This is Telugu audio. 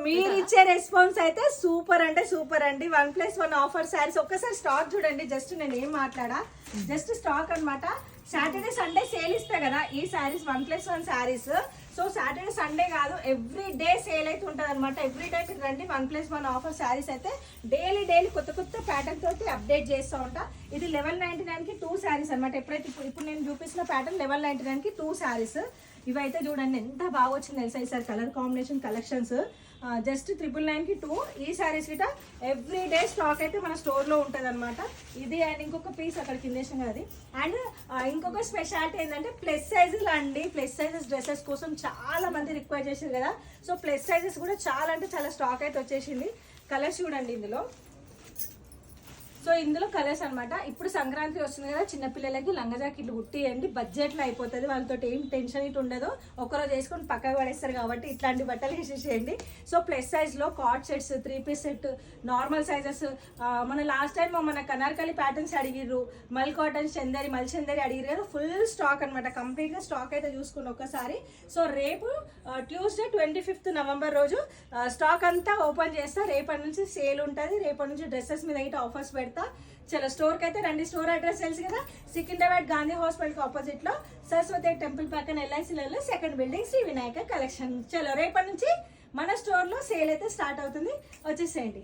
మీరు ఇచ్చే రెస్పాన్స్ అయితే సూపర్ అంటే సూపర్ అండి. 1+1 ఆఫర్ శారీస్ ఒక్కసారి స్టాక్ చూడండి. జస్ట్ నేను ఏం మాట్లాడా, జస్ట్ స్టాక్ అన్నమాట. సాటర్డే సండే సేల్ ఇస్తా కదా ఈ saris, 1+1 saris. So Saturday Sunday కాదు, ఎవ్రీ డే సేల్ అయితే ఉంటుంది అనమాట. ఎవ్రీ డే మీరు రండి. 1+1 ఆఫర్ శారీస్ అయితే డైలీ కొత్త కొత్త ప్యాటర్న్ తోటి అప్డేట్ చేస్తూ ఉంటా. ఇది 1199కి 2 శారీస్ అనమాట. ఎప్పుడైతే ఇప్పుడు నేను చూపిస్తున్న ప్యాటర్న్ 1199కి 2 శారీస్. ఇవైతే చూడండి ఎంత బాగా వచ్చింది తెలుసా ఈసారి కలర్ కాంబినేషన్ కలెక్షన్స్. జస్ట్ 999కి 2 ఈ శారీస్ గిట ఎవ్రీ డే స్టాక్ అయితే మన స్టోర్లో ఉంటుంది అనమాట. ఇది అండ్ ఇంకొక పీస్ అక్కడ కిందేసాం కదా అది. అండ్ ఇంకొక స్పెషాలిటీ ఏంటంటే ప్లస్ సైజులు అండి. ప్లస్ సైజెస్ డ్రెస్సెస్ కోసం చాలా మంది రిక్వైర్ చేశారు కదా. సో ప్లస్ సైజెస్ కూడా చాలా అంటే చాలా స్టాక్ అయితే వచ్చేసింది. కలర్స్ చూడండి ఇందులో. సో ఇందులో కలర్స్ అనమాట. ఇప్పుడు సంక్రాంతి వస్తుంది కదా, చిన్నపిల్లలకి లంగా జాకెట్లు కుట్టియండి, బడ్జెట్లో అయిపోతుంది. వాళ్ళతో ఏం టెన్షన్ ఇటు ఉండదు, ఒకరోజు వేసుకొని పక్కకు పడేస్తారు కాబట్టి ఇట్లాంటి బట్టలు వేసేసేయండి. సో ప్లస్ సైజ్లో co-ord sets, 3 piece set, normal sizes. మన లాస్ట్ టైం మన కనార్కలి ప్యాటర్న్స్ అడిగిర్రు, మల్ కాటన్ చందరి, మల్ చందరి అడిగిరు కదా. ఫుల్ స్టాక్ అనమాట. కంప్లీట్గా స్టాక్ అయితే చూసుకుని ఒక్కసారి. సో రేపు ట్యూస్డే 25th నవంబర్ రోజు స్టాక్ అంతా ఓపెన్ చేస్తా. రేపటి నుంచి సేల్ ఉంటుంది. రేపటి నుంచి డ్రెస్సెస్ మీద అయితే ఆఫర్స్ పెడతా. చలో స్టోర్కి అయితే రండి. స్టోర్ అడ్రస్ తెలుసు కదా, సికింద్రాబాద్ గాంధీ హాస్పిటల్కి ఆపోజిట్ లో సరస్వతి టెంపుల్ పక్కన LICలలో 2nd building Sri Vinayaka collection. చలో రేపటి నుంచి మన స్టోర్లో సేల్ అయితే స్టార్ట్ అవుతుంది, వచ్చేసేయండి.